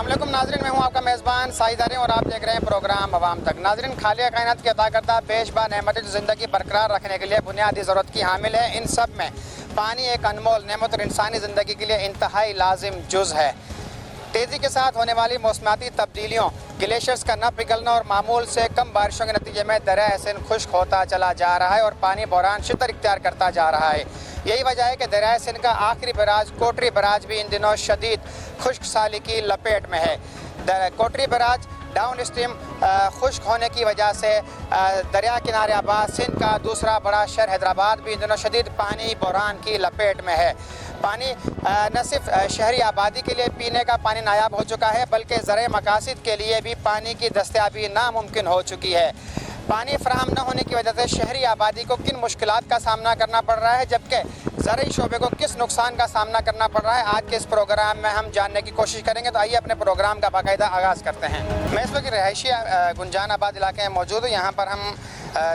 السلام علیکم ناظرین، میں ہوں آپ کا میزبان سائیداری اور آپ دیکھ رہے ہیں پروگرام عوام تک۔ ناظرین، خالق کائنات کی عطا کردہ بیش بار نعمتیں جو زندگی برقرار رکھنے کے لیے بنیادی ضرورت کی حامل ہے، ان سب میں پانی ایک انمول نعمت اور انسانی زندگی کے لیے انتہائی لازم جز ہے۔ تیزی کے ساتھ ہونے والی موسمیاتی تبدیلیوں، گلیشیئرز کا نہ پگھلنا اور معمول سے کم بارشوں کے نتیجے میں دریائے سندھ خشک ہوتا چلا جا رہا ہے اور پانی بحران شدت اختیار کرتا جا رہا ہے۔ یہی وجہ ہے کہ دریائے سندھ کا آخری براج کوٹری براج بھی ان دنوں شدید خشک سالی کی لپیٹ میں ہے۔ کوٹری براج ڈاؤن اسٹریم خشک ہونے کی وجہ سے دریا کنارے آباد سندھ کا دوسرا بڑا شہر حیدرآباد بھی ان دنوں شدید پانی بحران کی لپیٹ میں ہے۔ پانی نہ صرف شہری آبادی کے لیے پینے کا پانی نایاب ہو چکا ہے، بلکہ زرعی مقاصد کے لیے بھی پانی کی دستیابی ناممکن ہو چکی ہے۔ پانی فراہم نہ ہونے کی وجہ سے شہری آبادی کو کن مشکلات کا سامنا کرنا پڑ رہا ہے، جبکہ زرعی شعبے کو کس نقصان کا سامنا کرنا پڑ رہا ہے، آج کے اس پروگرام میں ہم جاننے کی کوشش کریں گے۔ تو آئیے اپنے پروگرام کا باقاعدہ آغاز کرتے ہیں۔ میں اس وقت رہائشی گنجان آباد علاقے میں موجود ہوں۔ یہاں پر ہم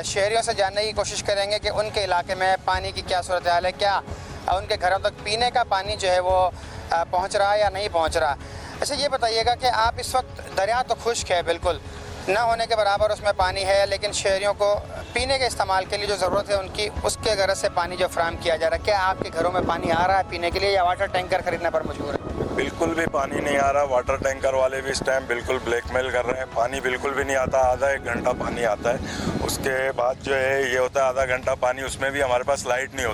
شہریوں سے جاننے کی کوشش کریں گے کہ ان کے علاقے میں پانی کی کیا صورتحال ہے، کیا ان کے گھروں تک پینے کا پانی جو ہے وہ پہنچ رہا ہے یا نہیں پہنچ رہا۔ اچھا یہ بتائیے گا کہ آپ اس وقت دریا تو خشک ہے، بالکل نہ ہونے کے برابر اس میں پانی ہے، لیکن شہریوں کو پینے کے استعمال کے لیے جو ضرورت ہے ان کی، اس کے غرض سے پانی جو فراہم کیا جا رہا ہے، کیا آپ کے گھروں میں پانی آ رہا ہے پینے کے لیے یا واٹر ٹینکر خریدنے پر مجبور ہے؟ بالکل بھی پانی نہیں آ رہا۔ واٹر ٹینکر والے بھی اس ٹائم بالکل بلیک میل کر رہے ہیں، پانی بالکل بھی نہیں آتا۔ آدھا ایک گھنٹہ پانی آتا ہے، اس کے بعد جو ہے یہ ہوتا ہے آدھا گھنٹہ پانی، اس میں بھی ہمارے پاس لائٹ نہیں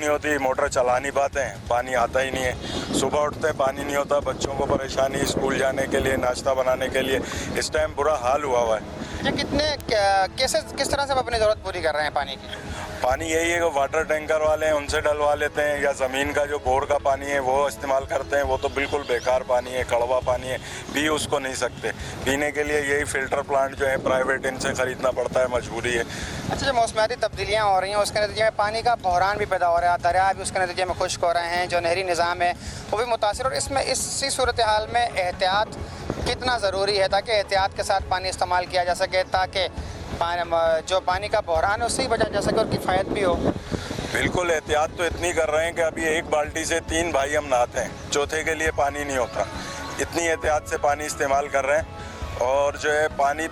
ہوتی، موٹر چلا نہیں پاتے ہیں، پانی آتا ہی نہیں ہے۔ صبح اٹھتے پانی نہیں ہوتا، بچوں کو پریشانی اسکول جانے کے لیے، ناشتہ بنانے کے لیے، اس ٹائم برا حال ہوا ہے۔ کس طرح سے اپنی ضرورت پوری کر رہے ہیں پانی کی؟ پانی یہی ہے کہ واٹر ٹینکر والے ہیں ان سے ڈلوا لیتے ہیں، یا زمین کا جو بور کا پانی ہے وہ استعمال کرتے ہیں۔ وہ تو بالکل بیکار پانی ہے، کڑوا پانی ہے، پی اس کو نہیں سکتے۔ پینے کے لیے یہی فلٹر پلانٹ جو ہے پرائیویٹ، ان سے خریدنا پڑتا ہے، مجبوری ہے۔ اچھا، جو موسمیاتی تبدیلیاں ہو رہی ہیں اس کے نتیجے میں پانی کا بحران بھی پیدا ہو رہا ہے، دریا بھی اس کے نتیجے میں خشک ہو رہے ہیں، جو نہری نظام ہے وہ بھی متاثر، اور اس میں اسی صورتحال میں احتیاط کتنا ضروری ہے تاکہ احتیاط کے ساتھ پانی استعمال کیا جا سکے، تاکہ جو پانی کا بحران ہے اس سے ہی بچا جا سکے اور کفایت بھی ہو؟ بالکل احتیاط تو اتنی کر رہے ہیں کہ ابھی ایک بالٹی سے 3 بھائی ہم نہاتے ہیں، چوتھے کے لیے پانی نہیں ہوتا۔ اتنی احتیاط سے پانی استعمال کر رہے ہیں، اور جو ہے پانی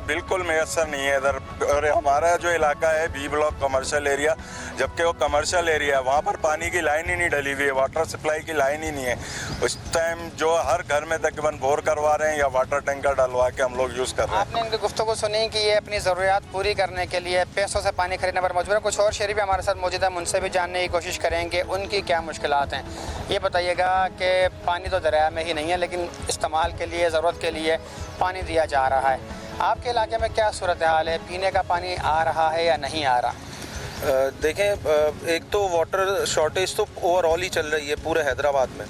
بالکل میسر نہیں ہے ادھر۔ اور ہمارا جو علاقہ ہے بی بلاک کمرشل ایریا، جبکہ وہ کمرشل ایریا ہے، وہاں پر پانی کی لائن ہی نہیں ڈلی ہوئی ہے، واٹر سپلائی کی لائن ہی نہیں ہے۔ اس ٹائم جو ہر گھر میں تقریباً بور کروا رہے ہیں یا واٹر ٹینکر ڈلوا کے ہم لوگ یوز کر رہے ہیں۔ آپ نے ان کی گفتگو سنی کہ یہ اپنی ضروریات پوری کرنے کے لیے پیسوں سے پانی خریدنے پر مجبور ہے۔ کچھ اور شہری بھی ہمارے ساتھ موجود ہیں، ان سے بھی جاننے کی کوشش کریں گے ان کی کیا مشکلات ہیں۔ یہ بتائیے گا کہ پانی تو دریا میں ہی نہیں ہے، لیکن استعمال کے لیے، ضرورت کے لیے پانی دیا جا رہا ہے۔ آپ کے علاقے میں کیا صورتحال ہے؟ پینے کا پانی آ رہا ہے یا نہیں آ رہا؟ دیکھیں، ایک تو واٹر شارٹیج تو اوور آل ہی چل رہی ہے پورے حیدرآباد میں۔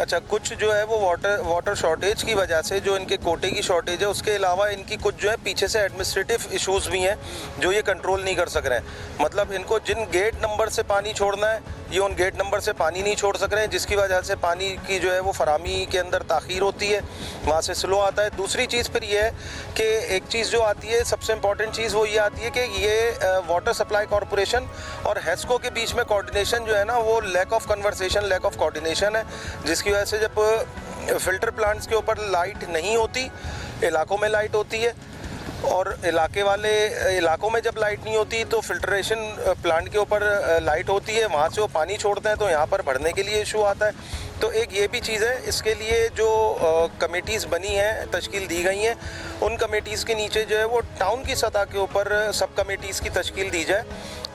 اچھا، کچھ جو ہے وہ واٹر شارٹیج کی وجہ سے جو ان کے کوٹے کی شارٹیج ہے، اس کے علاوہ ان کی کچھ جو ہے پیچھے سے ایڈمنسٹریٹو ایشوز بھی ہیں جو یہ کنٹرول نہیں کر سک رہے ہیں۔ مطلب ان کو جن گیٹ نمبر سے پانی چھوڑنا ہے، یہ ان گیٹ نمبر سے پانی نہیں چھوڑ سک رہے ہیں، جس کی وجہ سے پانی کی جو ہے وہ فراہمی کے اندر تاخیر ہوتی ہے، وہاں سے سلو آتا ہے۔ دوسری چیز پھر یہ ہے کہ ایک چیز جو آتی ہے، سب سے امپورٹنٹ چیز وہ یہ آتی ہے کہ یہ واٹر سپلائی کارپوریشن اور ہیسکو کے بیچ میں کوارڈینیشن جو ہے نا، وہ lack of conversation, lack of coordination ہے، جس کی وجہ سے جب فلٹر پلانٹس کے اوپر لائٹ نہیں ہوتی، علاقوں میں لائٹ ہوتی ہے، اور علاقوں میں جب لائٹ نہیں ہوتی تو فلٹریشن پلانٹ کے اوپر لائٹ ہوتی ہے، وہاں سے وہ پانی چھوڑتے ہیں تو یہاں پر بھرنے کے لیے ایشو آتا ہے۔ تو ایک یہ بھی چیز ہے، اس کے لیے جو کمیٹیز بنی ہیں، تشکیل دی گئی ہیں، ان کمیٹیز کے نیچے جو ہے وہ ٹاؤن کی سطح کے اوپر سب کمیٹیز کی تشکیل دی جائے،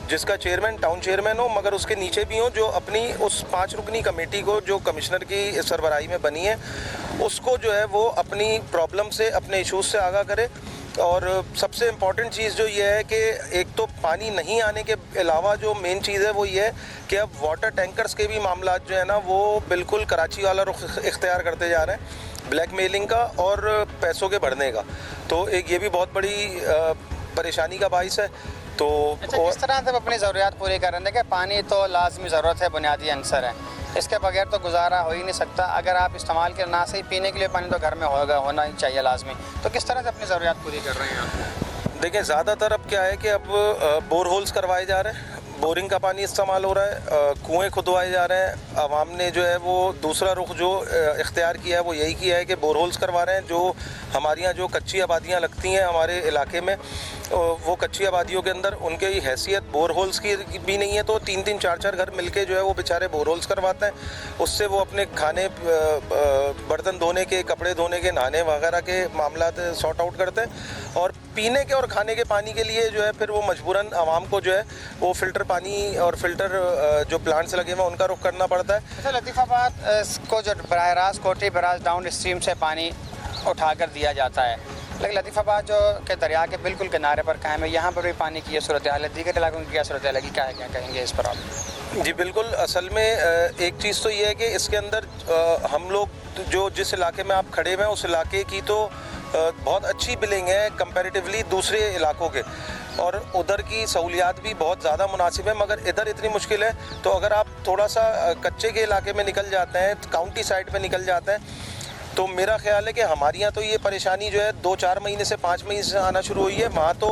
جس کا چیئرمین ٹاؤن چیئرمین ہو، مگر اس کے نیچے بھی ہوں جو اپنی اس 5 رکنی کمیٹی کو جو کمشنر کی سربراہی میں بنی ہے، اس کو جو ہے وہ اپنی پرابلم سے، اپنے ایشوز سے آگاہ کرے۔ اور سب سے امپورٹنٹ چیز جو یہ ہے کہ ایک تو پانی نہیں آنے کے علاوہ جو مین چیز ہے وہ یہ ہے کہ اب واٹر ٹینکرز کے بھی معاملات جو ہے نا وہ بالکل کراچی والا رخ اختیار کرتے جا رہے ہیں، بلیک میلنگ کا اور پیسوں کے بھرنے کا۔ تو ایک یہ بھی بہت بڑی پریشانی کا باعث ہے۔ تو کس طرح سے اپنی ضروریات پوری کر رہے ہیں کہ پانی تو لازمی ضرورت ہے، بنیادی عنصر ہے، اس کے بغیر تو گزارا ہو ہی نہیں سکتا۔ اگر آپ استعمال کے نہ صحیح پینے کے لیے پانی تو گھر میں ہونا ہی چاہیے لازمی، تو کس طرح سے اپنی ضروریات پوری کر رہے ہیں آپ؟ دیکھیں، زیادہ تر اب کیا ہے کہ اب بور ہولز کروائے جا رہے ہیں، बोरिंग का पानी इस्तेमाल हो रहा है, कुएं खुदवाए जा रहे हैं। आवाम ने जो है वो दूसरा रुख जो इख्तियार किया है वो यही किया है कि बोरहोल्स करवा रहे हैं। जो हमारे यहाँ जो कच्ची आबादियाँ लगती हैं हमारे इलाके में, वो कच्ची आबादियों के अंदर उनकी हैसियत बोरहोल्स की भी नहीं है, तो 3-3 4-4 घर मिलके जो है वो बेचारे बोरहोल्स करवाते हैं। उससे वो अपने खाने, बर्तन धोने के, कपड़े धोने के, नहाने वगैरह के मामला सॉर्ट आउट करते हैं। और पीने के और खाने के पानी के लिए जो है फिर वो मजबूरन आवाम को जो है वो फ़िल्टर पानी और फ़िल्टर जो प्लांट्स लगे हुए हैं उनका रुख करना पड़ता है। अच्छा, लतीफ़ाबाद को जो बराह रास्त कोटरी बराज डाउन स्ट्रीम से पानी उठा कर दिया जाता है, लेकिन लतीफ़ाबाद जो के दरिया के बिल्कुल किनारे पर कायम है, यहाँ पर भी पानी की ये सूरत हाल है। दीगर इलाकों की क्या सूरत हाल है, क्या है, क्या कहेंगे इस पर आप? जी बिल्कुल, असल में एक चीज़ तो ये है कि इसके अंदर हम लोग जो जिस इलाके में आप खड़े हुए हैं उस इलाके की तो बहुत अच्छी बिलिंग है कंपैरेटिवली दूसरे इलाकों के, और उधर की सहूलियात भी बहुत ज़्यादा मुनासिब है। मगर इधर इतनी मुश्किल है, तो अगर आप थोड़ा सा कच्चे के इलाके में निकल जाते हैं, काउंटी साइड पे निकल जाते हैं, तो मेरा ख्याल है कि हमारे यहाँ तो ये परेशानी जो है 2-4 महीने से 5 महीने से आना शुरू हुई है। वहाँ तो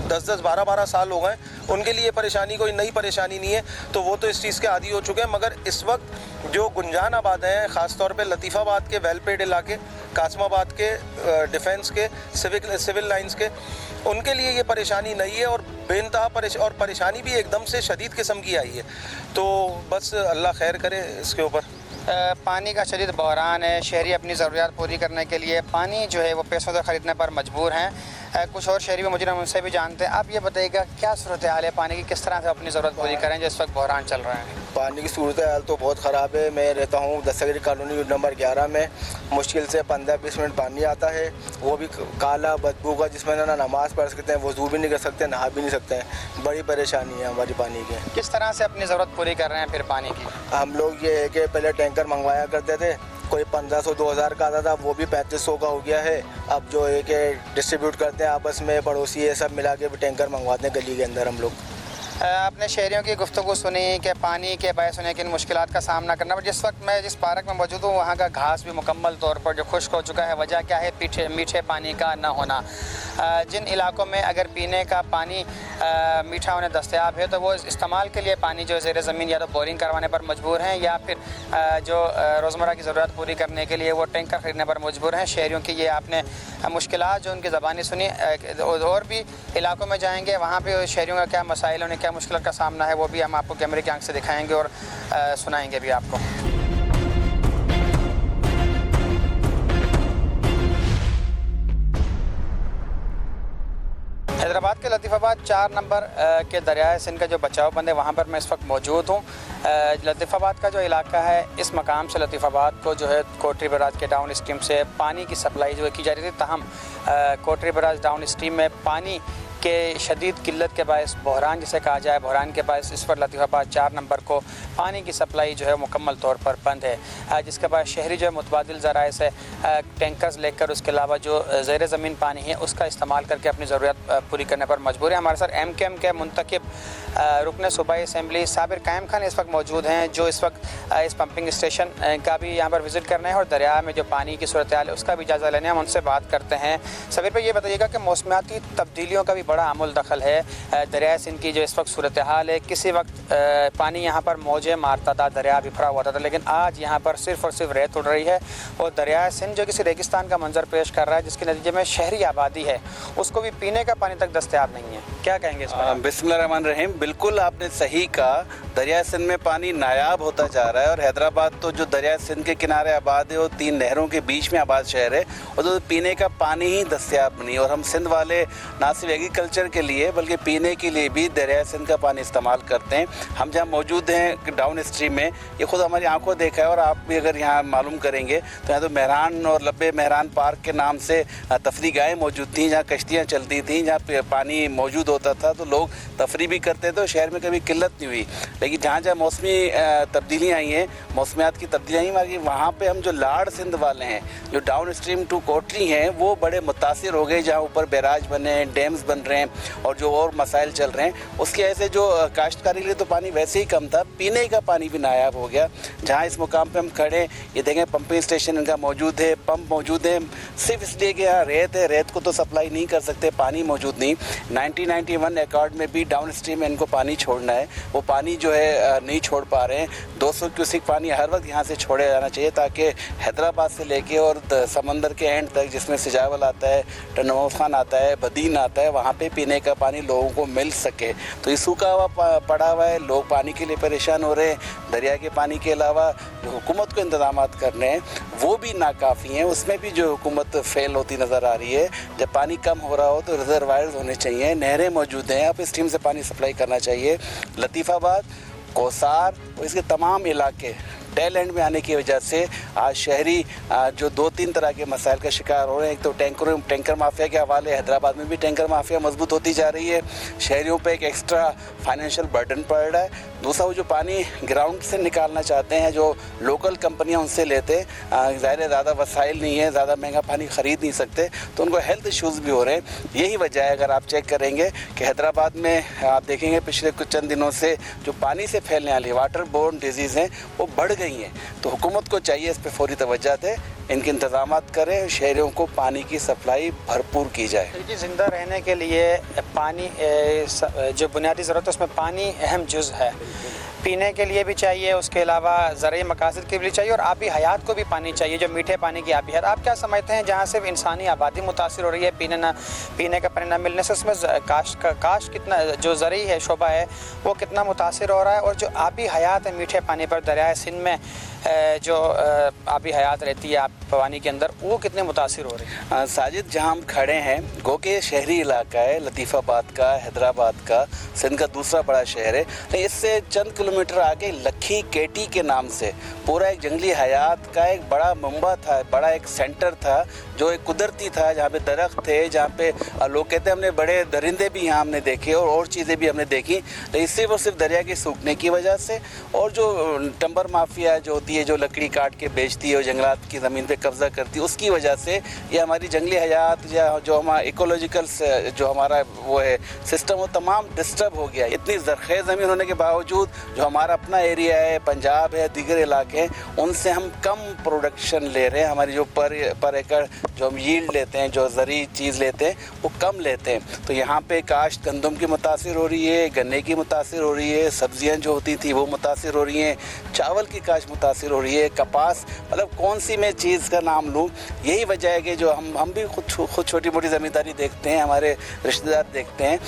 10-10, 12-12 साल हो गए, उनके लिए परेशानी कोई नई परेशानी नहीं है, तो वो तो इस चीज़ के आदी हो चुके हैं। मगर इस वक्त जो गुंजान आबाद हैं, ख़ास तौर पे लतीफ़ाबाद के वेलपेड इलाके, कासमाबाद के, डिफेंस के, सिविल लाइंस के, उनके लिए ये परेशानी नहीं है, और बेइंतहा परेशानी भी एकदम से शदीद किस्म की आई है। तो बस अल्लाह खैर करे इसके ऊपर। पानी का शदीद बहरान है, शहरी अपनी ज़रूरियात पूरी करने के लिए पानी जो है वो पैसों से ख़रीदने पर मजबूर हैं। कुछ और शहरी मुझे उनसे भी जानते हैं। आप ये बताइएगा क्या सूरत हाल है पानी की, किस तरह से अपनी ज़रूरत पूरी करें जो इस वक्त बहरान चल रहा है? पानी की सूरत हाल तो बहुत ख़राब है। मैं रहता हूँ दस्तगीर कॉलोनी नंबर 11 में। मुश्किल से 15-20 मिनट पानी आता है, वो भी काला बदबू का, जिसमें ना नमाज़ पढ़ सकते हैं, वज़ू भी नहीं कर सकते, नहा भी नहीं सकते हैं। बड़ी परेशानी है हमारी पानी की। किस तरह से अपनी ज़रूरत पूरी कर रहे हैं फिर पानी की? हम लोग ये है कि पहले टैंकर मंगवाया करते थे, कोई 1500-2000 का आता था, वो भी 3500 का हो गया है। अब जो है कि डिस्ट्रीब्यूट करते हैं आपस में, पड़ोसी ये सब मिला के भी टैंकर मंगवाते हैं गली के अंदर हम लोग। अपने शहरियों की गुफ्तगू सुनी कि पानी के बायस होने की इन मुश्किलात का सामना करना पड़ा। जिस वक्त मैं जिस पार्क में मौजूद हूँ वहाँ का घास भी मुकम्मल तौर पर जो खुश्क हो चुका है। वजह क्या है? मीठे पानी का ना होना। जिन इलाकों में अगर पीने का पानी मीठा होने दस्तयाब है तो वो इस्तेमाल के लिए पानी जो ज़ेर ज़मीन या तो बोरिंग करवाने पर मजबूर हैं, या फिर जो रोज़मर्रा की ज़रूरत पूरी करने के लिए वो टैंकर ख़रीदने पर मजबूर हैं। शहरियों की ये आपने मुश्किलात जो उनकी ज़बानी सुनी। और भी इलाकों में जाएंगे, वहाँ पे शहरियों का क्या मसाइल, उन्हें क्या मुश्किल का सामना है, वो भी हम आपको कैमरे की आंख से दिखाएंगे और सुनाएंगे भी आपको। हैदराबाद के लतीफ़ाबाद 4 नंबर के दरियाए सिंध का जो बचाव बंद है वहाँ पर मैं इस वक्त मौजूद हूँ। लतीफ़ाबाद का जो इलाका है, इस मकाम से लतीफ़ाबाद को जो है कोटरी बराज के डाउन स्ट्रीम से पानी की सप्लाई जो है की जा रही थी। ताहम कोटरी बराज डाउन स्ट्रीम में पानी के शदीद किल्लत के बायस, बहरान जिसे कहा जाए, बहरान के बायस इस पर लतीफ़ाबाद 4 नंबर को पानी की सप्लाई जो है मुकम्मल तौर पर बंद है, जिसके बाद शहरी जो है मुतबादिल ज़राए से टैंकर्स लेकर उसके अलावा जो ज़ेर ज़मीन पानी है उसका इस्तेमाल करके अपनी ज़रूरत पूरी करने पर मजबूर है। हमारे साथ MKM के मुंतखब रुकन सूबाई असम्बली साबिर कायम खान इस वक्त मौजूद हैं, जो इस वक्त इस पंपिंग स्टेशन का भी यहाँ पर विज़िट करने हैं और दरिया में जो पानी की सूरत हाल है उसका भी जायज़ा लेने हम उनसे बात करते हैं। साबिर भाई, ये बताइएगा कि मौसमियाती तब्दीलियों का भी बड़ा अमल दखल है दरिया सिंध की जो इस वक्त सूरत हाल है। किसी वक्त पानी यहाँ पर मौजें मारता था, दरिया बिखरा हुआ था, लेकिन आज यहाँ पर सिर्फ और सिर्फ रेत उड़ रही है और दरिया सिंध जो किसी रेगिस्तान का मंजर पेश कर रहा है, जिसके नतीजे में शहरी आबादी है उसको भी पीने का पानी तक दस्तयाब नहीं है। क्या कहेंगे इस पर? बिस्मिल्लाहिर्रहमानिर्रहीम। बिल्कुल आपने सही कहा, दरिया सिंध में पानी नायाब होता जा रहा है और हैदराबाद तो जो दरिया सिंध के किनारे आबाद है, वो 3 नहरों के बीच में आबाद शहर है और तो पीने का पानी ही दस्तयाब नहीं। और हम सिंध वाले ना सिर्फ एग्रीकल्चर के लिए बल्कि पीने के लिए भी दरिया सिंध का पानी इस्तेमाल करते हैं। हम जहाँ मौजूद हैं डाउन स्ट्रीम में, ये खुद हमारी आंखों देखा है और आप भी अगर यहाँ मालूम करेंगे तो यहाँ तो मेहरान और लब्बे मेहरान पार्क के नाम से तफरी गाहें मौजूद थी, जहाँ कश्तियाँ चलती थीं, जहाँ पानी मौजूद होता था तो लोग तफरी भी करते थे, शहर में कभी किल्लत नहीं हुई। लेकिन जहाँ जहाँ मौसमी तब्दीलियाँ आई हैं, मौसमियात की तब्दीलियाँ आई, वहाँ पर हम जो लाड़ सिंध वाले हैं, जो डाउन स्ट्रीम टू कोटरी हैं, वो बड़े मुतासिर हो गए। जहाँ ऊपर बैराज बने हैं, डैम्स बन रहे हैं और जो और मसाइल चल रहे हैं, उसकी वजह से जो काश्तकारी के लिए तो पानी वैसे ही कम था, पीने का पानी भी नायाब हो गया। जहाँ इस मुकाम पे हम खड़े हैं, ये देखें पंपिंग स्टेशन इनका मौजूद है, पंप मौजूद है, सिर्फ इसलिए कि यहाँ रेत है, रेत को तो सप्लाई नहीं कर सकते, पानी मौजूद नहीं। 1991 एकॉर्ड में भी डाउन स्ट्रीम में इनको पानी छोड़ना है, वो पानी जो है नहीं छोड़ पा रहे हैं। 200 क्यूसिक पानी हर वक्त यहाँ से छोड़ा जाना चाहिए ताकि हैदराबाद से लेके और समंदर के एंड तक, जिसमें सिजावल आता है, टनमौज खान आता है, बदीन आता है, वहाँ पे पीने का पानी लोगों को मिल सके। तो ये सूखा हुआ पड़ा हुआ है, लोग पानी के लिए परेशान हो रहे हैं। दरिया के पानी के अलावा जो हुकूमत को इंतजामात करने हैं वो भी नाकाफ़ी हैं, उसमें भी जो हुकूमत फेल होती नज़र आ रही है। जब पानी कम हो रहा हो तो रिजर्वायर्स होने चाहिए, नहरें मौजूद हैं, आप स्ट्रीम से पानी सप्लाई करना चाहिए। लतीफ़ाबाद, कोसार और इसके तमाम इलाके टेल एंड में आने की वजह से आज शहरी जो 2-3 तरह के मसाइल का शिकार हो रहे हैं। एक तो टैंकर माफिया के हवाले, हैदराबाद में भी टैंकर माफिया मजबूत होती जा रही है, शहरियों पे एक एक्स्ट्रा फाइनेंशियल बर्डन पड़ रहा है। दूसरा, वो जो पानी ग्राउंड से निकालना चाहते हैं, जो लोकल कंपनियां उनसे लेते हैं, ज़ाहिर ज़्यादा वसाइल नहीं है, ज़्यादा महंगा पानी ख़रीद नहीं सकते, तो उनको हेल्थ इश्यूज़ भी हो रहे हैं। यही वजह है, अगर आप चेक करेंगे कि हैदराबाद में आप देखेंगे पिछले कुछ चंद दिनों से जो पानी से फैलने वाली वाटर बोर्न डिजीज़ हैं वो बढ़ गई हैं। तो हुकूमत को चाहिए इस पर फौरी तवज्जो दे, इनके इंतजामात करें, शहरियों को पानी की सप्लाई भरपूर की जाए। जी, ज़िंदा रहने के लिए पानी जो बुनियादी ज़रूरत है उसमें पानी अहम जुज़ है। पीने के लिए भी चाहिए, उसके अलावा ज़रूरी मकासद के लिए चाहिए और आबी हयात को भी पानी चाहिए, जो मीठे पानी की आबी हयात। आप क्या समझते हैं, जहाँ सिर्फ इंसानी आबादी मुतासिर हो रही है पीने का पानी न मिलने से, उसमें काश कितना जो ज़रूरी है शोबा है वो कितना मुतासिर हो रहा है, और जो आबी हयात है मीठे पानी पर, दरियाए सिंध में जो आबी हयात रहती है पानी के अंदर, वो कितने मुतासिर हो रही है? साजिद, जहाँ हम खड़े हैं गो के शहरी इलाका है, लतीफ़ाबाद का, हैदराबाद का, सिंध का दूसरा बड़ा शहर है। लेकिन इससे चंद किलोमीटर आगे लखी केटी के नाम से पूरा एक जंगली हयात का एक बड़ा मंबा था, बड़ा एक सेंटर था, जो एक कुदरती था, जहाँ पे दरख्त थे, जहाँ पे लोग कहते हैं हमने बड़े दरिंदे भी यहाँ हमने देखे और चीज़ें भी हमने देखी। लेकिन सिर्फ और सिर्फ दरिया के सूखने की वजह से, और जो टम्बर माफिया जो होती है, जो लकड़ी काट के बेचती है और जंगलात की ज़मीन पे कब्जा करती है, उसकी वजह से ये हमारी जंगली हयात या जो हमारा इकोलॉजिकल जो हमारा वो है सिस्टम, वो तमाम डिस्टर्ब हो गया। इतनी ज़रख़ेज़ ज़मीन होने के बावजूद जो हमारा अपना एरिया है, पंजाब है, दीगर इलाके हैं, उनसे हम कम प्रोडक्शन ले रहे हैं। हमारी जो पर एकड़ जो हम यील्ड लेते हैं, जो ज़रूरी चीज़ लेते हैं, वो कम लेते हैं। तो यहाँ पे काश्त गंदम की मुतासिर हो रही है, गन्ने की मुतासिर हो रही है, सब्जियाँ जो होती थी वो मुतासिर हो रही हैं, चावल की काश्त मुतासिर हो रही है, कपास, मतलब कौन सी मैं चीज़ का नाम लूँ। यही वजह है कि जो हम भी खुद छोटी मोटी ज़मींदारी देखते हैं, हमारे रिश्तेदार देखते हैं,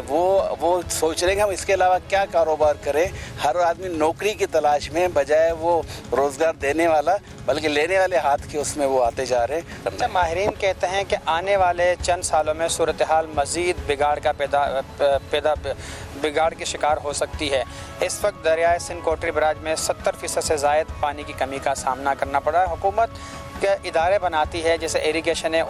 वो सोच रहे हैं कि हम इसके अलावा क्या कारोबार करें। हर आदमी नौकरी की तलाश में, बजाय वो रोज़गार देने वाला बल्कि लेने वाले हाथ के उसमें वो आते जा रहे हैं। अच्छा, माहिरीन कहते हैं कि आने वाले चंद सालों में सूरत हाल मज़ीद बिगाड़ की शिकार हो सकती है। इस वक्त दरियाए सिंध कोटरी बराज में 70% से ज़ायद पानी की कमी का सामना करना पड़ रहा है। हुकूमत के इदारे बनाती है, जैसे इरिगेशन है,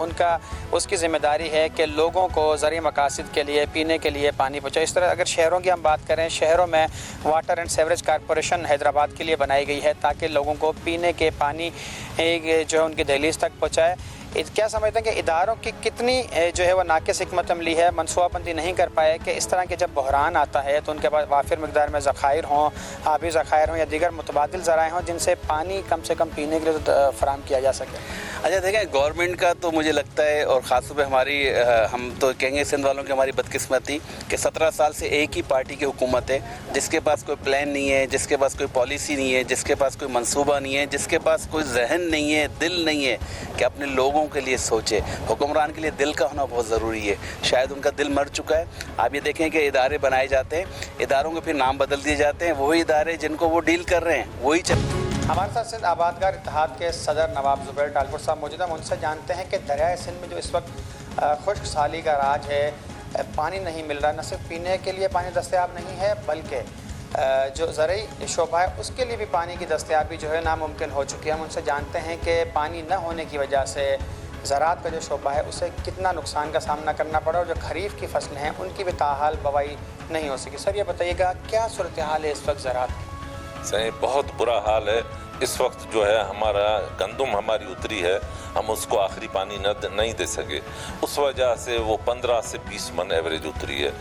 उसकी ज़िम्मेदारी है कि लोगों को ज़रूरी मकासद के लिए, पीने के लिए पानी पहुँचाए। इस तरह अगर शहरों की हम बात करें, शहरों में water and sewerage corporation Hyderabad के लिए बनाई गई है ताकि लोगों को पीने के पानी जो है उनकी दहलीज तक पहुँचाए। क्या समझते हैं कि इदारों की कितनी जो है वो नाक़िस हिकमत अमली है, मनसूबाबंदी नहीं कर पाए कि इस तरह के जब बहरान आता है तो उनके पास वाफिर मकदार में ज़खायर हों, आबी ज़खायर हों या दीगर मुतबादिल ज़राए हों जिनसे पानी कम से कम पीने के लिए फराहम किया जा सके? अच्छा, देखें, गवर्नमेंट का तो मुझे लगता है, और ख़ास तौर पर हमारी, हम तो कहेंगे सिंध वालों की हमारी बदकिस्मती कि 17 साल से एक ही पार्टी की हुकूमत है, जिसके पास कोई प्लान नहीं है, जिसके पास कोई पॉलिसी नहीं है, जिसके पास कोई मंसूबा नहीं है, जिसके पास कोई जहन नहीं है, दिल नहीं है कि अपने लोगों के लिए सोचे। हुक्मरान के लिए दिल का होना बहुत ज़रूरी है, शायद उनका दिल मर चुका है। आप ये देखें कि इदारे बनाए जाते हैं, इदारों के फिर नाम बदल दिए जाते हैं, वही इदारे जिनको वो डील कर रहे हैं वही हमारे साथ सिंध आबादगार इत्तेहाद के सदर नवाब ज़ुबैर टालपुर साहब मौजूद हैं। हम उनसे जानते हैं कि दरियाए सिंध में जो इस वक्त खुश्क साली का राज है, पानी नहीं मिल रहा, न सिर्फ पीने के लिए पानी दस्तयाब नहीं है बल्कि जो ज़रूरी शोबा है उसके लिए भी पानी की दस्तयाबी जो है नामुमकिन हो चुकी है। हम उनसे जानते हैं कि पानी न होने की वजह से ज़राअत का जो शोबा है उसे कितना नुकसान का सामना करना पड़ा, और जो खरीफ की फसलें हैं उनकी भी ताहाल बवाई नहीं हो सकी। सर, ये बताइएगा क्या सूरत हाल है इस वक्त ज़राअत की? सही बहुत बुरा हाल है इस वक्त। जो है हमारा गंदम हमारी उतरी है हम उसको आखिरी पानी नहीं दे सके, उस वजह से वो 15 से 20 मन एवरेज उतरी है।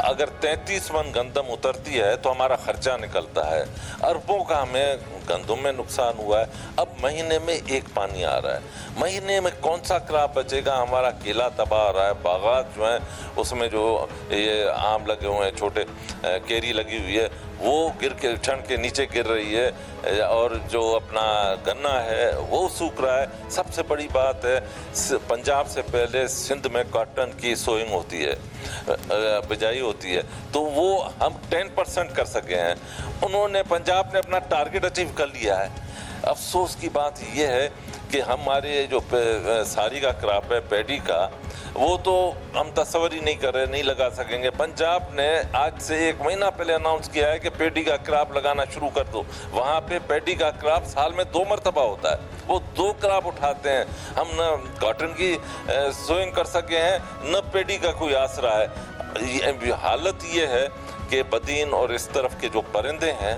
अगर 33 मन गंदम उतरती है तो हमारा खर्चा निकलता है, अरबों का हमें गंदम में नुकसान हुआ है। अब महीने में एक पानी आ रहा है, महीने में कौन सा क्रॉप बचेगा? हमारा केला तबाह हो रहा है, बागात जो हैं उसमें जो ये आम लगे हुए हैं, छोटे केरी लगी हुई है, वो गिर के ठंड के नीचे गिर रही है, और जो अपना गन्ना है वो सूख रहा है। सबसे बड़ी बात है, पंजाब से पहले सिंध में कॉटन की सोइंग होती है, बिजाई होती है, तो वो हम 10% कर सके हैं। उन्होंने, पंजाब ने अपना टारगेट अचीव कर लिया है। अफसोस की बात ये है कि हमारे जो सारी का क्रॉप है पैडी का, वो तो हम तस्वर ही नहीं कर रहे, नहीं लगा सकेंगे। पंजाब ने आज से 1 महीना पहले अनाउंस किया है कि पैडी का क्रॉप लगाना शुरू कर दो। वहाँ पे पैडी का क्रॉप साल में 2 मरतबा होता है, वो 2 क्रॉप उठाते हैं। हम न कॉटन की सोइंग कर सके हैं, न पैडी का कोई आसरा है। हालत ये है कि बदीन और इस तरफ के जो परिंदे हैं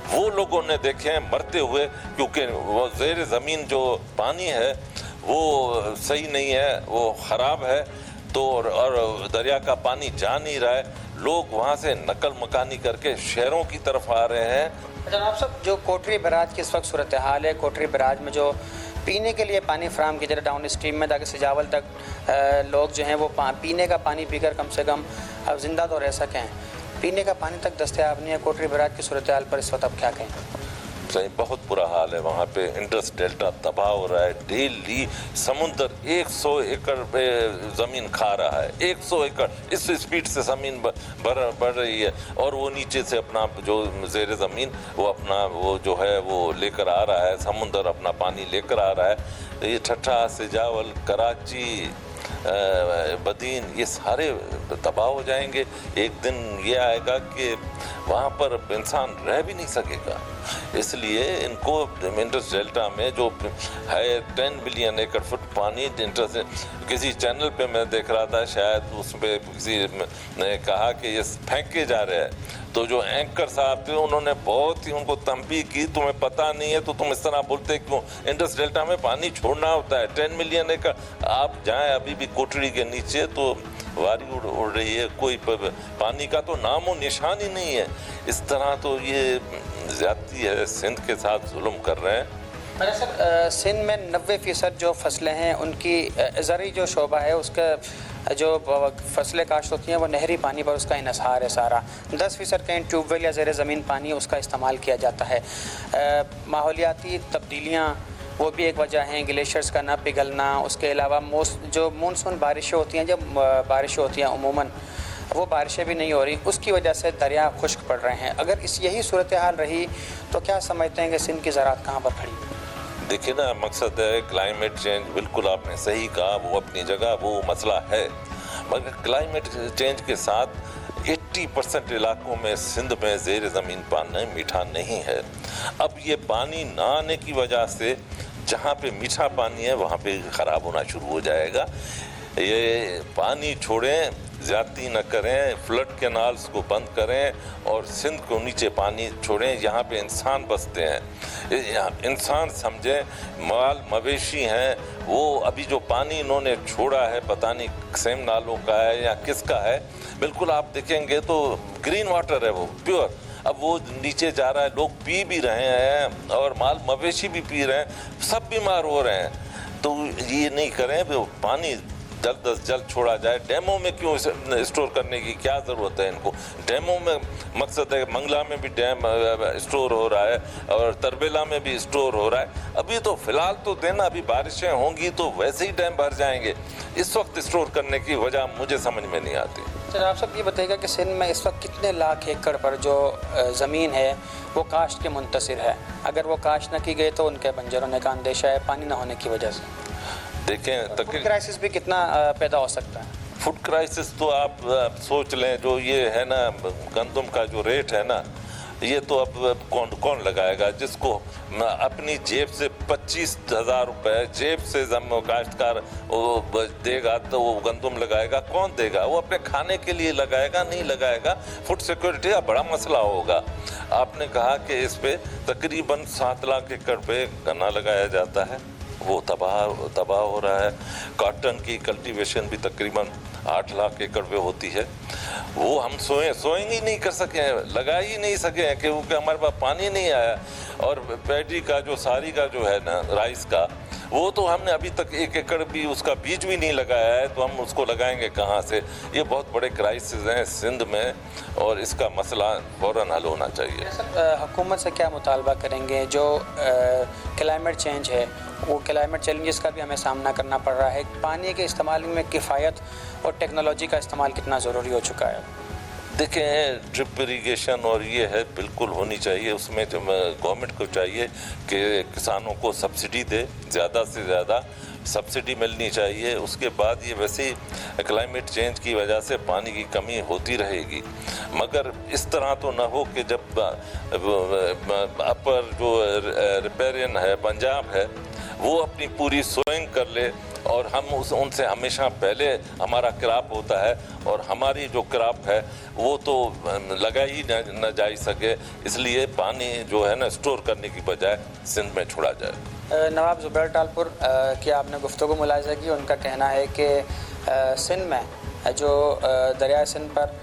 वो लोगों ने देखे हैं मरते हुए, क्योंकि वो ज़ेर ज़मीन जो पानी है वो सही नहीं है, वो ख़राब है, तो और दरिया का पानी जा नहीं रहा है। लोग वहाँ से नकल मकानी करके शहरों की तरफ आ रहे हैं। जनाब साहब, जो कोटरी बराज की इस वक्त सूरत हाल है, कोटरी बराज में जो पीने के लिए पानी फराहम किया जाता है डाउन स्ट्रीम में, ताकि सिजावल तक लोग जो हैं वो पीने का पानी पीकर कम से कम अब ज़िंदा तो रह सकें, पीने का पानी तक दस्तयाब नहीं है। कोटरी बराज की सूरत हाल पर इस वक्त आप क्या कहें? सही, बहुत बुरा हाल है वहाँ पे। इंडस डेल्टा तबाह हो रहा है, डेली समुंदर 100 एकड़ पे ज़मीन खा रहा है, 100 एकड़ इस स्पीड से ज़मीन बढ़ रही है, और वो नीचे से अपना जो ज़ेर ज़मीन वो अपना वो जो है वो लेकर आ रहा है, समुंदर अपना पानी लेकर आ रहा है। ये ठट्ठा, सिजावल, कराची, बदीन, ये सारे तबाह हो जाएंगे। एक दिन ये आएगा कि वहाँ पर इंसान रह भी नहीं सकेगा। इसलिए इनको इंडस डेल्टा में जो है 10 बिलियन एकड़ फुट पानी, किसी चैनल पे मैं देख रहा था, शायद उस पर किसी ने कहा कि ये फेंके जा रहे हैं, तो जो एंकर साहब थे उन्होंने बहुत ही उनको तंबीह की, तुम्हें पता नहीं है तो तुम इस तरह बोलते क्यों? इंडस डेल्टा में पानी छोड़ना होता है, 10 मिलियन एकड़। आप जाएं अभी भी कोटड़ी के नीचे तो वारी उड़ रही है, कोई पानी का तो नामो निशान ही नहीं है। इस तरह तो ये ज्यादती है, सिंध के साथ जुल्म कर रहे हैं। अच्छा सर, सिंध में 90% जो फसलें हैं उनकी ज़रई जो शोबा है उसका जो फसलें काश्त होती हैं वो नहरी पानी पर उसका इन्हसार है सारा। 10% कहीं ट्यूबवेल या ज़ेर ज़मीन पानी उसका इस्तेमाल किया जाता है। माहौलियाती तब्दीलियाँ वो भी एक वजह हैं, ग्लेशियर्स का ना पिघलना, उसके अलावा जो मानसून बारिशें होती हैं, जब बारिशें होती हैं अमूमन वो बारिशें भी नहीं हो रही, उसकी वजह से दरिया खुश्क पड़ रहे हैं। अगर यही सूरत हाल रही तो क्या समझते हैं कि सिंध की ज़राअत कहाँ पर खड़ी? देखिए ना, मकसद है क्लाइमेट चेंज, बिल्कुल आपने सही कहा, वो अपनी जगह वो मसला है, मगर क्लाइमेट चेंज के साथ 80% इलाकों में सिंध में ज़ेर ज़मीन पानी मीठा नहीं है। अब ये पानी ना आने की वजह से जहाँ पे मीठा पानी है वहाँ पे ख़राब होना शुरू हो जाएगा। ये पानी छोड़ें, ज़्यादती न करें, फ्लड कैनाल्स को बंद करें और सिंध को नीचे पानी छोड़ें। यहाँ पे इंसान बसते हैं, इंसान समझें, माल मवेशी हैं, वो अभी जो पानी इन्होंने छोड़ा है पता नहीं सेम नालों का है या किसका है, बिल्कुल आप देखेंगे तो ग्रीन वाटर है, वो प्योर। अब वो नीचे जा रहा है, लोग पी भी रहे हैं और माल मवेशी भी पी रहे हैं, सब बीमार हो रहे हैं। तो ये नहीं करें, वो पानी जल्द अज जल्द छोड़ा जाए। डैमों में क्यों स्टोर करने की क्या ज़रूरत है इनको? डैमों में मकसद है, मंगला में भी डैम स्टोर हो रहा है और तरबेला में भी स्टोर हो रहा है। अभी तो फ़िलहाल तो देना, अभी बारिशें होंगी तो वैसे ही डैम भर जाएंगे। इस वक्त स्टोर करने की वजह मुझे समझ में नहीं आती। सर, आप सब ये बताइएगा कि सिंध में इस वक्त कितने लाख एकड़ पर जो ज़मीन है वो काश्त के मुंतसिर है? अगर वो काश्त न की गई तो उनके बंजर होने का अंदेशा है पानी न होने की वजह से। देखें, फूड क्राइसिस भी कितना पैदा हो सकता है? फूड क्राइसिस तो आप सोच लें, जो ये है ना गंदम का जो रेट है ना, ये तो अब कौन लगाएगा? जिसको अपनी जेब से 25,000 रुपये जेब से काश्तकार वो देगा तो वो गंदम लगाएगा? कौन देगा? वो अपने खाने के लिए लगाएगा? नहीं लगाएगा। फूड सिक्योरिटी का बड़ा मसला होगा। आपने कहा कि इस पे तकरीबन 7 लाख एकड़ पे गन्ना लगाया जाता है वो तबाह हो रहा है। कॉटन की कल्टीवेशन भी तकरीबन 8 लाख एकड़ पे होती है। वो हम सोएंगे ही नहीं कर सके हैं, लगा ही नहीं सके हैं क्योंकि हमारे पास पानी नहीं आया। और पैडी का जो सारी का जो है ना राइस का, वो तो हमने अभी तक 1 एकड़ भी उसका बीज भी नहीं लगाया है, तो हम उसको लगाएंगे कहाँ से? ये बहुत बड़े क्राइसिस हैं सिंध में और इसका मसला फ़ौरन हल होना चाहिए। सर, हुकूमत से क्या मुतालबा करेंगे? जो क्लाइमेट चेंज है, वो क्लाइमेट चैलेंजेस का भी हमें सामना करना पड़ रहा है। पानी के इस्तेमाल में किफ़ायत और टेक्नोलॉजी का इस्तेमाल कितना ज़रूरी हो चुका है? देखें, ड्रिप इरीगेशन और ये है बिल्कुल होनी चाहिए। उसमें गवर्नमेंट को चाहिए कि किसानों को सब्सिडी दे, ज़्यादा से ज़्यादा सब्सिडी मिलनी चाहिए। उसके बाद ये वैसे ही क्लाइमेट चेंज की वजह से पानी की कमी होती रहेगी, मगर इस तरह तो ना हो कि जब अपर जो रिपेरियन है पंजाब है वो अपनी पूरी सोइंग कर ले और हम उनसे हमेशा पहले हमारा क्रॉप होता है और हमारी जो क्रॉप है वो तो लगा ही न जा सके। इसलिए पानी जो है ना स्टोर करने की बजाय सिंध में छोड़ा जाए। नवाब ज़ुबैर टालपुर की आपने गुफ्तगू मुलाहिज़ा की। उनका कहना है कि सिंध में जो दरिया सिंध पर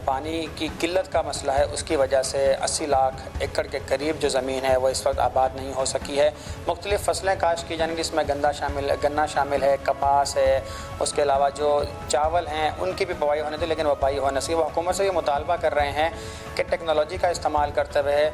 पानी की किल्लत का मसला है, उसकी वजह से 80 लाख एकड़ के करीब जो ज़मीन है वो इस वक्त आबाद नहीं हो सकी है। मुख्तलिफ़ फसलें काश्त की जाएंगी, जिसमें गन्ना शामिल है, कपास है, उसके अलावा जो चावल हैं उनकी भी बुवाई होने थी, लेकिन बुवाई होने से वो हुकूमत से ये मुतालबा कर रहे हैं कि टेक्नोलॉजी का इस्तेमाल करते हुए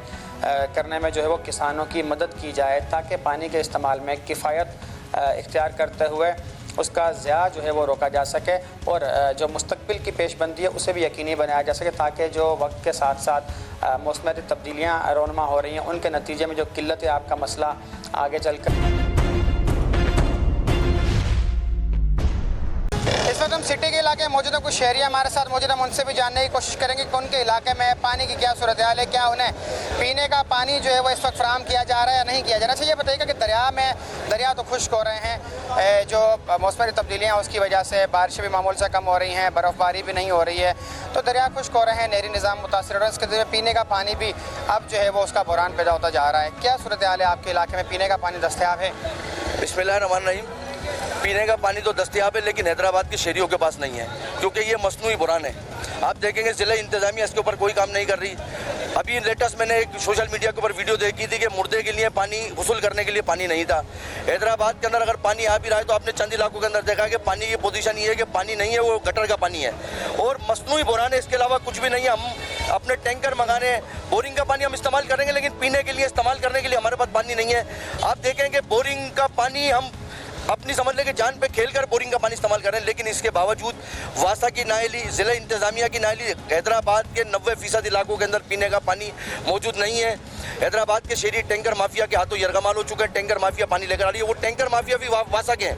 करने में जो है वो किसानों की मदद की जाए, ताकि पानी के इस्तेमाल में किफ़ायत इख्तियार करते हुए उसका ज़िया जो है वो रोका जा सके और जो मुस्तकबिल की पेशबंदी है उसे भी यकीनी बनाया जा सके, ताकि जो वक्त के साथ साथ मौसमी तब्दीलियाँ रोनमा हो रही हैं उनके नतीजे में जो किल्लत आपका मसला आगे चल कर। इस वक्त हम सिटी के इलाके में मौजूद हैं, कुछ शहरी हमारे साथ मौजूद हैं, उनसे भी जानने की कोशिश करेंगे कि उनके इलाके में पानी की क्या सूरत हाल है, क्या उन्हें पीने का पानी जो है वो इस वक्त फराहम किया जा रहा है या नहीं किया जा रहा है। अच्छा, ये बताइएगा कि दरिया तो खुश्क हो रहे हैं, जो मौसमी तब्दीलियाँ उसकी वजह से बारिशें भी मामूल से कम हो रही हैं, बर्फ़बारी भी नहीं हो रही है, तो दरिया खुश्क हो रहे हैं, नहरी निज़ाम मुतासर हो रहा है, इसके ज़रिए पीने का पानी भी अब जो है वो उसका बहरान पैदा होता जा रहा है। क्या सूरत हाल है आपके इलाके में? पीने का पानी दस्तयाब है? बिस्मिल्लाहिर्रहमानिर्रहीम। पीने का पानी तो दस्तयाब है, लेकिन हैदराबाद के शहरियों के पास नहीं है, क्योंकि ये मसनूई बुरान है। आप देखेंगे ज़िला इंतज़ामिया इसके ऊपर कोई काम नहीं कर रही। अभी लेटेस्ट मैंने एक सोशल मीडिया के ऊपर वीडियो देखी थी कि मुर्दे के लिए पानी वसूल करने के लिए पानी नहीं था। हैदराबाद के अंदर अगर पानी आ भी रहा है तो आपने चंद इलाकों के अंदर देखा कि पानी की पोजीशन ये है कि पानी नहीं है, वो गटर का पानी है और मसनूई बुरान है, इसके अलावा कुछ भी नहीं है। हम अपने टैंकर मंगाने, बोरिंग का पानी हम इस्तेमाल करेंगे, लेकिन पीने के लिए इस्तेमाल करने के लिए हमारे पास पानी नहीं है। आप देखेंगे बोरिंग का पानी हम अपनी समझ लें कि जान पे खेलकर बोरिंग का पानी इस्तेमाल कर रहे हैं, लेकिन इसके बावजूद वासा की नायली, ज़िला इंतज़ामिया की नायली, हैदराबाद के 90% इलाकों के अंदर पीने का पानी मौजूद नहीं है। हैदराबाद के शहरी टैंकर माफिया के हाथों यरगमाल हो चुके हैं। टैंकर माफिया पानी लेकर आ रही है। वो टैंकर माफिया भी वासा के हैं,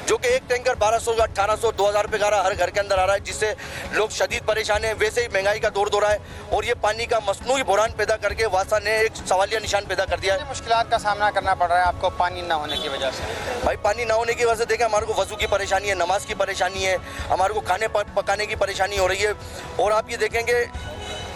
जो कि एक टैंकर 1200, 1800, 2000 रुपये का हर घर के अंदर आ रहा है, जिससे लोग शदीद परेशान हैं। वैसे ही महंगाई का दौर है और ये पानी का मसनूई बुरान पैदा करके वासा ने एक सवालिया निशान पैदा कर दिया है। मुश्किलात का सामना करना पड़ रहा है आपको पानी ना होने की वजह से? भाई, पानी ना होने की वजह से देखें, हमारे को वज़ू की परेशानी है, नमाज की परेशानी है, हमारे को खाने पकाने की परेशानी हो रही है। और आप ये देखेंगे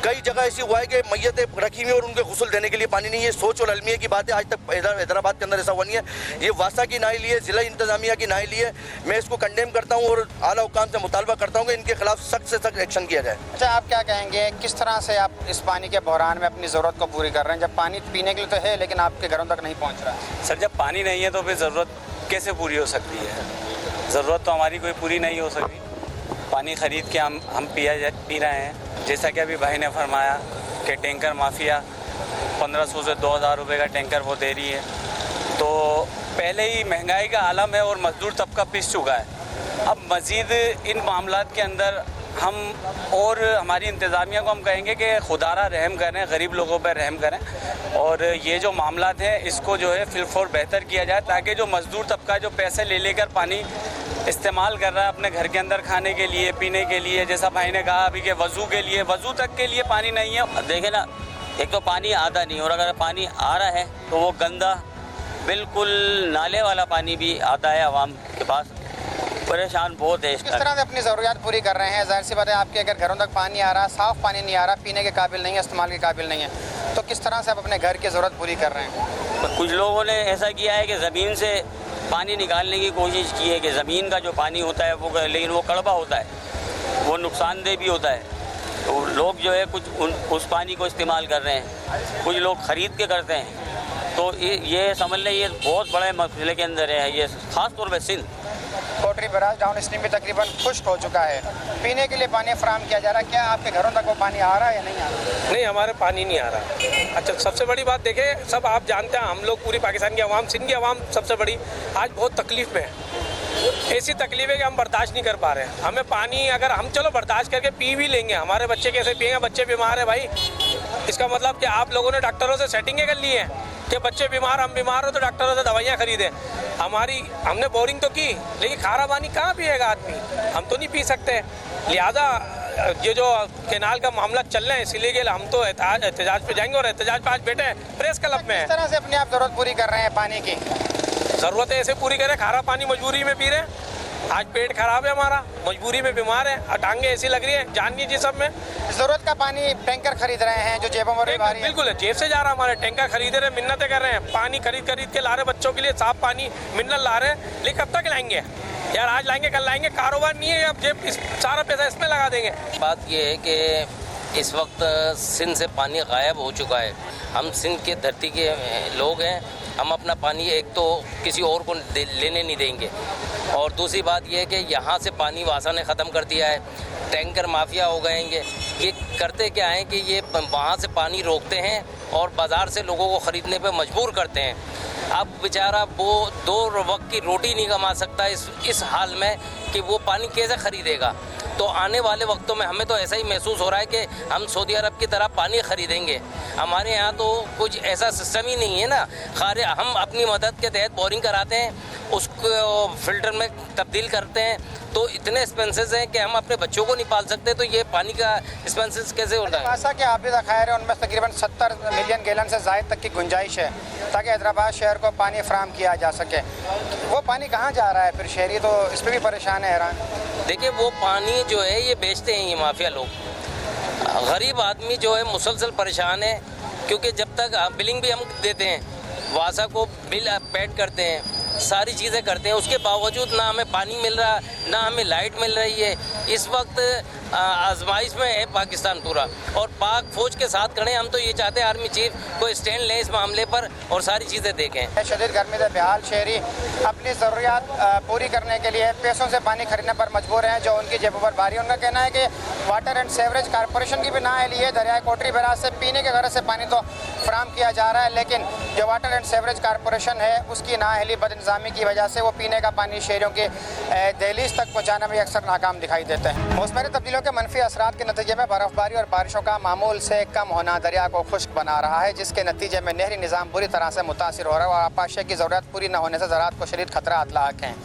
कई जगह ऐसी हुआ है कि मैयतें रखी हुई और उनके गुस्ल देने के लिए पानी नहीं है। सोच और अलमिया की बात है, आज तक हैदराबाद के अंदर ऐसा हुआ नहीं है। ये वासा की नायली है, ज़िला इंतज़ामिया की नायली है। मैं इसको कंडेम करता हूँ और आला हुकाम से मुतालबा करता हूँ कि इनके खिलाफ सख्त से सख्त एक्शन किया जाए। अच्छा, आप क्या कहेंगे, किस तरह से आप इस पानी के बहरान में अपनी ज़रूरत को पूरी कर रहे हैं? जब पानी पीने के लिए तो है, लेकिन आपके घरों तक नहीं पहुँच रहा है। सर, जब पानी नहीं है तो फिर ज़रूरत कैसे पूरी हो सकती है? ज़रूरत तो हमारी कोई पूरी नहीं हो सकती। पानी ख़रीद के हम पी रहे हैं। जैसा कि अभी भाई ने फरमाया कि टैंकर माफिया 1500 से 2000 रुपये का टैंकर वो दे रही है, तो पहले ही महंगाई का आलम है और मजदूर तबका पिस चुका है। अब मज़ीद इन मामलात के अंदर हम और हमारी इंतज़ामिया को हम कहेंगे कि खुदारा रहम करें, गरीब लोगों पर रहम करें और ये जो मामलात हैं इसको जो है फिलफौर बेहतर किया जाए, ताकि जो मज़दूर तबका जो पैसे ले लेकर पानी इस्तेमाल कर रहा है अपने घर के अंदर खाने के लिए, पीने के लिए, जैसा भाई ने कहा अभी कि वज़ू के लिए, वज़ू तक के लिए पानी नहीं है। देखें ना, एक तो पानी आता नहीं और अगर पानी आ रहा है तो वो गंदा, बिल्कुल नाले वाला पानी भी आता है आवाम के पास। परेशान बहुत है। किस तरह से अपनी ज़रूरियात पूरी कर रहे हैं? ज़ाहिर सी बात है, आपके अगर घरों तक पानी आ रहा, साफ़ पानी नहीं आ रहा, पीने के काबिल नहीं है, इस्तेमाल के काबिल नहीं है, तो किस तरह से आप अपने घर की ज़रूरत पूरी कर रहे हैं? कुछ लोगों ने ऐसा किया है कि ज़मीन से पानी निकालने की कोशिश की है कि ज़मीन का जो पानी होता है वो, लेकिन वो कड़वा होता है, वो नुकसानदेह भी होता है। तो लोग जो है कुछ उस पानी को इस्तेमाल कर रहे हैं, कुछ लोग ख़रीद के करते हैं। तो ये समझ लें ये बहुत बड़े मसले के अंदर है, ये ख़ास तौर पर सिंध। कोटरी बैराज डाउन स्ट्रीम भी तकरीबन खुश्क हो चुका है, पीने के लिए पानी फराहम किया जा रहा है। क्या आपके घरों तक वो पानी आ रहा है या नहीं आ रहा? नहीं, हमारे पानी नहीं आ रहा। अच्छा, सबसे बड़ी बात देखें, सब आप जानते हैं, हम लोग पूरी पाकिस्तान की आवाम, सिंध की आवाम सबसे बड़ी आज बहुत तकलीफ़ में है। ऐसी तकलीफ है कि हम बर्दाश्त नहीं कर पा रहे हैं। हमें पानी अगर हम चलो बर्दाश्त करके पी भी लेंगे, हमारे बच्चे कैसे पिएंगे? बच्चे बीमार है भाई। इसका मतलब कि आप लोगों ने डॉक्टरों से सेटिंगें कर ली हैं कि बच्चे बीमार, हम बीमार हो तो डॉक्टरों से दवाइयाँ खरीदें। हमने बोरिंग तो की, लेकिन खारा पानी कहाँ पिएगा आदमी? हम तो नहीं पी सकते। लिहाजा ये जो कैनाल का मामला चल रहा है, इसीलिए कि हम तो एहतजाज पे जाएंगे, और एहतजाज पे आज बैठे हैं प्रेस क्लब में। किस तरह से अपनी आप ज़रूरत पूरी कर रहे हैं पानी की? ज़रूरतें ऐसे पूरी करें, खारा पानी मजबूरी में पी रहे हैं। आज पेट खराब है हमारा, मजबूरी में बीमार है, टांगे ऐसी लग रही है, जान लीजिए सब में। ज़रूरत का पानी टैंकर खरीद रहे हैं जो जेबों में भारी है। बिल्कुल जेब से जा रहा है, हमारे टैंकर खरीद रहे हैं, मिन्नतें कर रहे हैं, पानी खरीद के ला रहे हैं, बच्चों के लिए साफ पानी मिनरल ला रहे हैं। लेकिन कब तक लाएंगे यार? आज लाएंगे कल लाएंगे, कारोबार नहीं है। अब जेब सारा पैसा इसमें लगा देंगे। बात ये है कि इस वक्त सिंध से पानी गायब हो चुका है। हम सिंध के धरती के लोग हैं, हम अपना पानी एक तो किसी और को लेने नहीं देंगे, और दूसरी बात यह है कि यहाँ से पानी वासा ने ख़त्म कर दिया है। टैंकर माफिया हो गएंगे। ये करते क्या हैं कि ये वहाँ से पानी रोकते हैं और बाज़ार से लोगों को ख़रीदने पे मजबूर करते हैं। अब बेचारा वो 2 वक्त की रोटी नहीं कमा सकता इस हाल में कि वो पानी कैसे ख़रीदेगा। तो आने वाले वक्तों में हमें तो ऐसा ही महसूस हो रहा है कि हम सऊदी अरब की तरह पानी ख़रीदेंगे। हमारे यहाँ तो कुछ ऐसा सिस्टम ही नहीं है ना। हम अपनी मदद के तहत बोरिंग कराते हैं, उसको फ़िल्टर में तब्दील करते हैं, तो इतने एक्सपेंसेस हैं कि हम अपने बच्चों को नहीं पाल सकते। तो ये पानी का एक्सपेंसेस कैसे होता है? ऐसा कि आप भी ज़खायर है, उनमें तकरीबन 70 मिलियन गैलन से ज़ायद तक की गुंजाइश है ताकि हैदराबाद शहर को पानी फराहम किया जा सके। वो पानी कहाँ जा रहा है फिर? शहरी तो इस पर भी परेशान है, हैरान। देखिए, वो पानी जो है ये बेचते हैं ये माफिया लोग। गरीब आदमी जो है मुसलसल परेशान है, क्योंकि जब तक बिलिंग भी हम देते हैं, वासा को बिल पेड करते हैं, सारी चीज़ें करते हैं, उसके बावजूद ना हमें पानी मिल रहा, ना हमें लाइट मिल रही है। इस वक्त आजमाइश में है पाकिस्तान पूरा, और पाक फौज के साथ खड़े। हम तो ये चाहते हैं आर्मी चीफ को स्टैंड लें इस मामले पर और सारी चीज़ें देखें। शदीद गर्मी से बेहाल शहरी अपनी ज़रूरियात पूरी करने के लिए पैसों से पानी खरीदने पर मजबूर हैं, जो उनकी जेबों पर भारी। उनका कहना है कि वाटर एंड सेवरेज कॉरपोरेशन की भी नाअहली है। दरियाए कोटरी बैराज से पीने के गरज से पानी तो फराहम किया जा रहा है, लेकिन जो वाटर एंड सेवरेज कॉरपोरेशन है उसकी नाअहली, बदइंतज़ामी की वजह से वो पीने का पानी शहरियों के दहलीज तक पहुँचाने में अक्सर नाकाम दिखाई देते हैं। मौसमी तब्दीलियों के मनफी असरात के नतीजे में बर्फ़बारी और बारिशों का मामूल से कम होना दरिया को खुश्क बना रहा है, जिसके नतीजे में नहरी निज़ाम बुरी तरह से मुतासिर हो रहा है और आपाशे की ज़रूरत पूरी न होने से ज़राअत को शदीद खतरा लाक हैं।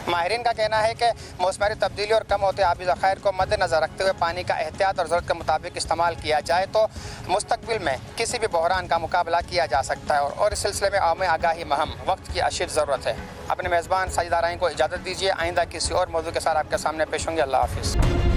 माहिरीन का कहना है कि मौसमी तब्दीली और कम होते आबी ज़खायर को मद्देनज़र रखते हुए पानी का एहतियात और ज़रूरत के मुताबिक इस्तेमाल किया जाए तो मुस्तक़बिल में किसी भी बहरान का मुकाबला किया जा सकता है। और इस सिलसिले में आवामी आगाही महम वक्त की अशीद ज़रूरत है। अपने मेज़बान साजिद आराइन को इजाज़त दीजिए। आइंदा किसी और मौजू के साथ आपके सामने पेश होंगे। अल्लाह हाफ़िज़।